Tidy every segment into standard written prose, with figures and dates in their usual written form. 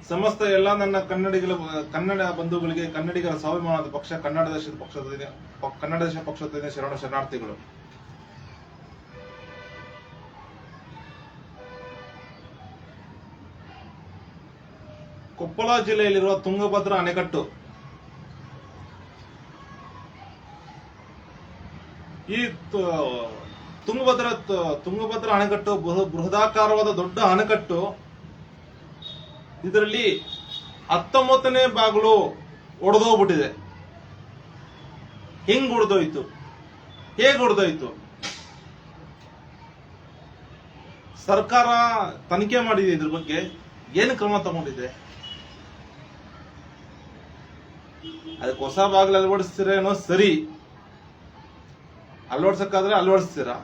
ಸಮಸ್ತ ಎಲ್ಲ ನನ್ನ ಕನ್ನಡ ಬಂಧುಗಳಿಗೆ, ಕನ್ನಡಿಗರ ಸ್ವಾಭಿಮಾನದ ಪಕ್ಷ ಕನ್ನಡ ದೇಶ ಪಕ್ಷದ ಶರಣಾರ್ಥಿಗಳು. ಕೊಪ್ಪಳ ಜಿಲ್ಲೆಯಲ್ಲಿರುವ ತುಂಗಭದ್ರಾ ಅಣೆಕಟ್ಟು, ಈ ತುಂಗಭದ್ರಾ ಅಣೆಕಟ್ಟು ಬೃಹದಾಕಾರವಾದ ದೊಡ್ಡ ಅಣೆಕಟ್ಟು. ಇದರಲ್ಲಿ 19ನೇ ಬಾಗಿಲು ಒಡೆದೋಗ್ಬಿಟ್ಟಿದೆ. ಹೆಂಗ್ ಒಡೆದೋಯ್ತು, ಹೇಗೆ ಒಡೆದೋಯ್ತು? ಸರ್ಕಾರ ತನಿಖೆ ಮಾಡಿದೆ. ಇದ್ರ ಬಗ್ಗೆ ಏನು ಕ್ರಮ ತಗೊಂಡಿದೆ? ಅದಕ್ಕೆ ಹೊಸ ಬಾಗಿಲು ಅಳವಡಿಸ್ತೀರೇನೋ ಸರಿ, ಅಳವಡಿಸಕ್ಕಾದ್ರೆ ಅಳವಡಿಸ್ತೀರಾ,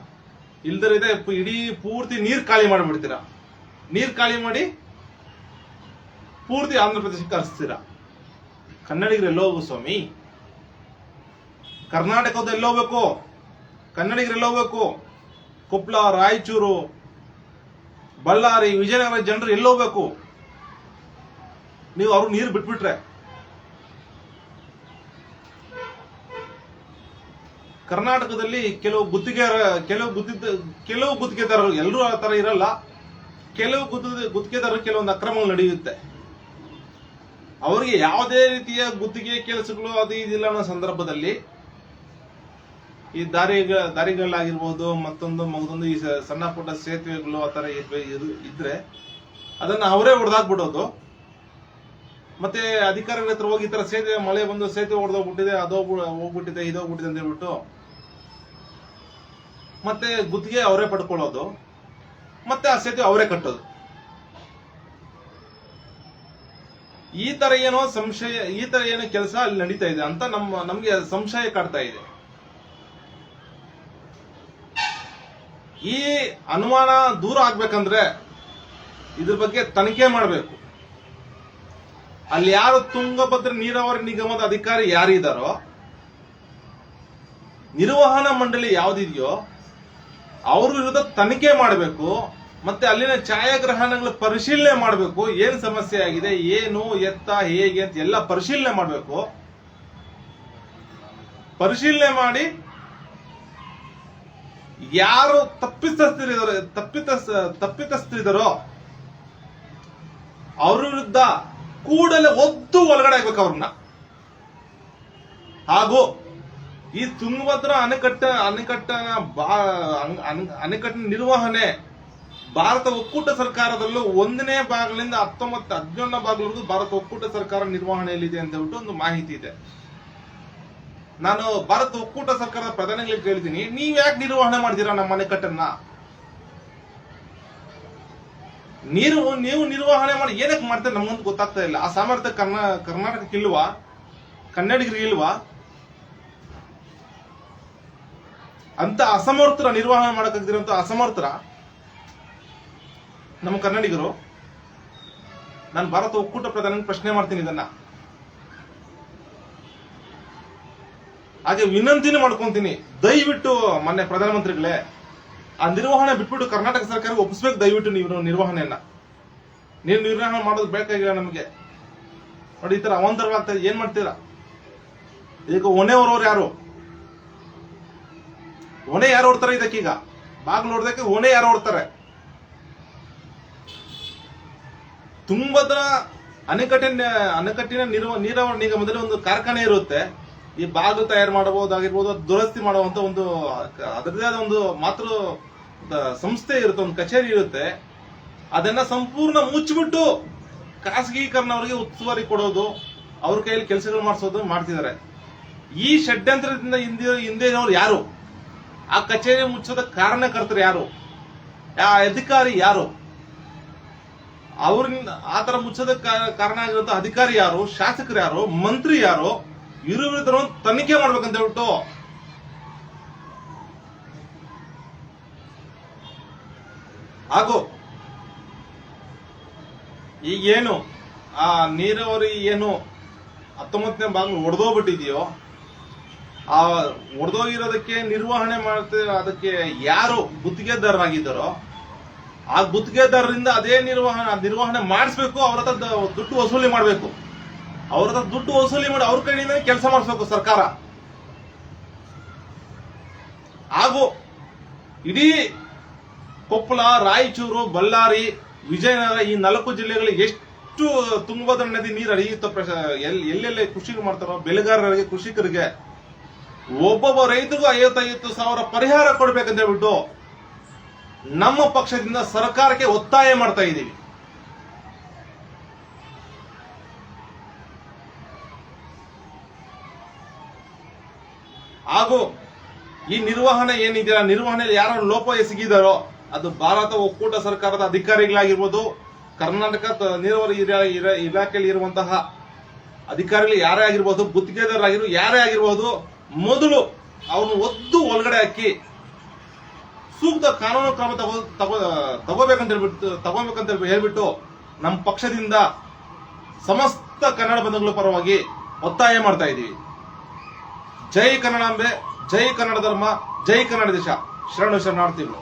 ಇಲ್ದರಿದೆ ಇಡೀ ಪೂರ್ತಿ ನೀರ್ ಖಾಲಿ ಮಾಡಿಬಿಡ್ತೀರಾ. ನೀರ್ ಖಾಲಿ ಮಾಡಿ ಪೂರ್ತಿ ಆಂಧ್ರ ಪ್ರದೇಶಕ್ಕೆ ಕರೆಸ್ತೀರಾ. ಕನ್ನಡಿಗರು ಎಲ್ಲೋಗು ಸ್ವಾಮಿ? ಕರ್ನಾಟಕದ ಎಲ್ಲೋಗ್ಬೇಕು? ಕನ್ನಡಿಗರು ಎಲ್ಲೋಗ್ಬೇಕು? ಕೊಪ್ಪಳ, ರಾಯಚೂರು, ಬಳ್ಳಾರಿ, ವಿಜಯನಗರ ಜನರು ಎಲ್ಲೋಗ್ಬೇಕು? ನೀವು ಅವ್ರು ನೀರು ಬಿಟ್ಬಿಟ್ರೆ ಕರ್ನಾಟಕದಲ್ಲಿ ಕೆಲವು ಗುತ್ತಿಗೆದಾರರು, ಎಲ್ಲರೂ ಆ ತರ ಇರಲ್ಲ, ಕೆಲವು ಗುತ್ತಿಗೆದಾರರು ಕೆಲವೊಂದು ಅಕ್ರಮಗಳು ನಡೆಯುತ್ತೆ. ಅವರಿಗೆ ಯಾವುದೇ ರೀತಿಯ ಗುತ್ತಿಗೆ ಕೆಲಸಗಳು ಅದು ಇದಿಲ್ಲ ಅನ್ನೋ ಸಂದರ್ಭದಲ್ಲಿ ಈ ದಾರಿಗಳಾಗಿರ್ಬೋದು, ಮತ್ತೊಂದು ಈ ಸಣ್ಣ ಪುಟ್ಟ ಸೇತುವೆಗಳು ಆ ತರ ಇದ್ರೆ ಅದನ್ನ ಅವರೇ ಹೊಡೆದಾಕ್ಬಿಡೋದು. ಮತ್ತೆ ಅಧಿಕಾರಿಗಳ ಹತ್ರ ಹೋಗಿ ಈ ತರ ಸೇತುವೆ, ಮಳೆ ಬಂದು ಸೇತುವೆ ಹೊಡೆದೋಗ್ಬಿಟ್ಟಿದೆ, ಹೋಗ್ಬಿಟ್ಟಿದೆ, ಇದೋಗ್ಬಿಟ್ಟಿದೆ ಅಂತ ಹೇಳ್ಬಿಟ್ಟು ಮತ್ತೆ ಗುತ್ತಿಗೆ ಅವರೇ ಪಡ್ಕೊಳ್ಳೋದು, ಮತ್ತೆ ಆ ಸೇತುವೆ ಅವರೇ ಕಟ್ಟೋದು. ಈ ತರ ಏನೋ ಕೆಲಸ ಅಲ್ಲಿ ನಡೀತಾ ಇದೆ ಅಂತ ನಮ್ಗೆ ಸಂಶಯ ಕಾಡ್ತಾ ಇದೆ. ಈ ಅನುಮಾನ ದೂರ ಆಗ್ಬೇಕಂದ್ರೆ ಇದ್ರ ಬಗ್ಗೆ ತನಿಖೆ ಮಾಡಬೇಕು. ಅಲ್ಲಿ ಯಾರು ತುಂಗಭದ್ರಾ ನೀರಾವರಿ ನಿಗಮದ ಅಧಿಕಾರಿ ಯಾರಿದ್ದಾರೋ, ನಿರ್ವಹಣಾ ಮಂಡಳಿ ಯಾವ್ದಿದೆಯೋ ಅವ್ರ ವಿರುದ್ಧ ತನಿಖೆ ಮಾಡಬೇಕು. ಮತ್ತೆ ಅಲ್ಲಿನ ಛಾಯಾಗ್ರಹಣಗಳ ಪರಿಶೀಲನೆ ಮಾಡಬೇಕು. ಏನ್ ಸಮಸ್ಯೆ ಆಗಿದೆ, ಏನು ಎತ್ತ ಹೇಗೆ ಅಂತ ಎಲ್ಲ ಪರಿಶೀಲನೆ ಮಾಡಬೇಕು. ಪರಿಶೀಲನೆ ಮಾಡಿ ಯಾರು ತಪ್ಪಿತಸ್ಥರಿದ್ದಾರೋ ಅವ್ರ ವಿರುದ್ಧ ಕೂಡಲೇ ಒದ್ದು ಒಳಗಡೆ ಆಗ್ಬೇಕು ಅವ್ರನ್ನ. ಹಾಗೂ ಈ ತುಂಗಭದ್ರಾ ಅಣೆಕಟ್ಟಿನ ನಿರ್ವಹಣೆ ಭಾರತ ಒಕ್ಕೂಟ ಸರ್ಕಾರದಲ್ಲೂ 1ನೇ ಬಾಗಿಲಿಂದ 11ನೇ ಬಾಗಿಲವರೆಗೂ ಭಾರತ ಒಕ್ಕೂಟ ಸರ್ಕಾರ ನಿರ್ವಹಣೆಯಲ್ಲಿದೆ ಅಂತ ಹೇಳ್ಬಿಟ್ಟು ಒಂದು ಮಾಹಿತಿ ಇದೆ. ನಾನು ಭಾರತ ಒಕ್ಕೂಟ ಸರ್ಕಾರದ ಪ್ರಧಾನಿಗಳಿಗೆ ಕೇಳ್ತೀನಿ, ನೀವ್ ಯಾಕೆ ನಿರ್ವಹಣೆ ಮಾಡ್ತೀರಾ ನಮ್ಮ ಅಣೆಕಟ್ಟನ್ನ? ನೀವು ನಿರ್ವಹಣೆ ಮಾಡಿ ಏನಕ್ಕೆ ಮಾಡ್ತಾರೆ ನಮ್ಗಂತೂ ಗೊತ್ತಾಗ್ತಾ ಇಲ್ಲ. ಆ ಸಾಮರ್ಥ್ಯ ಕರ್ನಾಟಕಕ್ಕೆ ಇಲ್ವಾ? ಕನ್ನಡಿಗರಿಗೆ ಇಲ್ವಾ? ಅಂತ ಅಸಮರ್ಥರ ನಿರ್ವಹಣೆ ಮಾಡಕ್ಕಾಗ್ದಿರೋಂತ ಅಸಮರ್ಥರ ನಮ್ಮ ಕನ್ನಡಿಗರು. ನಾನು ಭಾರತ ಒಕ್ಕೂಟ ಪ್ರಧಾನಿ ಪ್ರಶ್ನೆ ಮಾಡ್ತೀನಿ ಇದನ್ನ. ಹಾಗೆ ವಿನಂತಿನೂ ಮಾಡ್ಕೊಂತೀನಿ, ದಯವಿಟ್ಟು ಮೊನ್ನೆ ಪ್ರಧಾನಮಂತ್ರಿಗಳೇ ಆ ನಿರ್ವಹಣೆ ಬಿಟ್ಬಿಟ್ಟು ಕರ್ನಾಟಕ ಸರ್ಕಾರಕ್ಕೆ ಒಪ್ಪಿಸ್ಬೇಕು. ದಯವಿಟ್ಟು ನೀವು ನಿರ್ವಹಣೆಯನ್ನ ನಿರ್ವಹಣೆ ಮಾಡೋದು ಬೇಕಾಗಿಲ್ಲ ನಮಗೆ. ನೋಡಿ, ಈ ತರ ಅವಾಂತರಗಳಾಗ್ತದೆ, ಏನ್ ಮಾಡ್ತೀರಾ? ಈಗ ಹೊಣೆ ಹೊರೋರು ಯಾರು? ಹೊಣೆ ಯಾರು ಹೊಡ್ತಾರೆ ಇದಕ್ಕೀಗ? ಬಾಗಿಲು ಹೊಡೆದಕ್ಕೆ ಹೊಣೆ ಯಾರು ಹೊಡ್ತಾರೆ? ತುಂಗಭದ್ರಾ ಅಣೆಕಟ್ಟಿನ ನೀರಾವರಿ ನಿಗಮದಲ್ಲಿ ಒಂದು ಕಾರ್ಖಾನೆ ಇರುತ್ತೆ. ಈ ಬಾಗಿಲು ತಯಾರು ಮಾಡಬಹುದಾಗಿರ್ಬೋದು, ದುರಸ್ತಿ ಮಾಡುವಂತ ಒಂದು ಅದರದೇ ಆದ ಒಂದು ಮಾತೃ ಸಂಸ್ಥೆ ಇರುತ್ತೆ, ಒಂದು ಕಚೇರಿ ಇರುತ್ತೆ. ಅದನ್ನ ಸಂಪೂರ್ಣ ಮುಚ್ಚಿಬಿಟ್ಟು ಖಾಸಗೀಕರಣವರಿಗೆ ಉಸ್ತುವಾರಿ ಕೊಡೋದು, ಅವ್ರ ಕೈಯಲ್ಲಿ ಕೆಲಸಗಳು ಮಾಡಿಸೋದು ಮಾಡ್ತಿದ್ದಾರೆ. ಈ ಷಡ್ಯಂತ್ರದಿಂದ ಹಿಂದೆನವರು ಯಾರು? ಆ ಕಚೇರಿ ಮುಚ್ಚೋದ ಕಾರಣಕರ್ತರು ಯಾರು? ಆ ಅಧಿಕಾರಿ ಯಾರು? ಅವ್ರಿಂದ ಆತರ ಮುಚ್ಚೋದ ಕಾರಣ ಆಗಿರುವಂತ ಅಧಿಕಾರಿ ಯಾರು? ಶಾಸಕರು ಯಾರು? ಮಂತ್ರಿ ಯಾರು? ಇವ್ರ ವಿರುದ್ಧ ತನಿಖೆ ಮಾಡ್ಬೇಕಂತ ಹೇಳ್ಬಿಟ್ಟು ಹಾಗೂ ಈಗೇನು ಆ ನೀರಾವರಿ ಏನು 19ನೇ ಬಾಗಿಲು ಒಡೆದೋಗ್ಬಿಟ್ಟಿದೆಯೋ, ಆ ಒಡೆದೋಗಿರೋದಕ್ಕೆ ನಿರ್ವಹಣೆ ಮಾಡ್ತಾ ಅದಕ್ಕೆ ಯಾರು ಗುತ್ತಿಗೆದಾರರಾಗಿದ್ದಾರೋ ಆ ಗುತ್ತಿಗೆದಾರರಿಂದ ಅದೇ ನಿರ್ವಹಣೆ ಮಾಡಿಸ್ಬೇಕು. ಅವ್ರ ಹತ್ರ ದುಡ್ಡು ವಸೂಲಿ ಮಾಡಬೇಕು. ಅವ್ರ ಹತ್ರ ದುಡ್ಡು ವಸೂಲಿ ಮಾಡಿ ಅವ್ರ ಕಡೆಯಿಂದ ಕೆಲಸ ಮಾಡಿಸ್ಬೇಕು ಸರ್ಕಾರ. ಹಾಗೂ ಇಡೀ ಕೊಪ್ಪಳ, ರಾಯಚೂರು, ಬಳ್ಳಾರಿ, ವಿಜಯನಗರ ಈ 4 ಜಿಲ್ಲೆಗಳಿಗೆ ಎಷ್ಟು ತುಂಗಭದ್ರಾ ನದಿ ನೀರು ಹರಿಯುತ್ತೋ, ಎಲ್ಲೆಲ್ಲಿ ಕೃಷಿ ಮಾಡ್ತಾರೋ ಬೆಳೆಗಾರರಿಗೆ, ಕೃಷಿಕರಿಗೆ ಒಬ್ಬೊಬ್ಬ ರೈತರಿಗೂ 55,000 ಪರಿಹಾರ ಕೊಡ್ಬೇಕಂತ ಹೇಳ್ಬಿಟ್ಟು ನಮ್ಮ ಪಕ್ಷದಿಂದ ಸರ್ಕಾರಕ್ಕೆ ಒತ್ತಾಯ ಮಾಡ್ತಾ ಇದ್ದೀವಿ. ಹಾಗೂ ಈ ನಿರ್ವಹಣೆ ಏನಿದೆಯಲ್ಲ, ನಿರ್ವಹಣೆಯಲ್ಲಿ ಯಾರು ಲೋಪ ಎಸಗಿದಾರೋ ಅದು ಭಾರತ ಒಕ್ಕೂಟ ಸರ್ಕಾರದ ಅಧಿಕಾರಿಗಳಾಗಿರ್ಬೋದು, ಕರ್ನಾಟಕ ನೀರಾವರಿ ಇಲಾಖೆಯಲ್ಲಿ ಇರುವಂತಹ ಅಧಿಕಾರಿಗಳು ಯಾರೇ ಆಗಿರ್ಬೋದು, ಗುತ್ತಿಗೆದಾರರಾಗಿರ್ಬೋದು, ಯಾರೇ ಆಗಿರ್ಬೋದು, ಮೊದಲು ಅವನು ಒದ್ದು ಒಳಗಡೆ ಹಾಕಿ ಸೂಕ್ತ ಕಾನೂನು ಕ್ರಮ ತಗೋಬೇಕಂತ ಹೇಳ್ಬಿಟ್ಟು ನಮ್ಮ ಪಕ್ಷದಿಂದ ಸಮಸ್ತ ಕನ್ನಡ ಬಂಧುಗಳ ಪರವಾಗಿ ಒತ್ತಾಯ ಮಾಡ್ತಾ ಇದ್ದೀವಿ. ಜೈ ಕನ್ನಡಾಂಬೆ, ಜೈ ಕನ್ನಡ ಧರ್ಮ, ಜೈ ಕನ್ನಡ ದೇಶ. ಶರಣು ಶರಣಾರ್ಥಿಗಳು.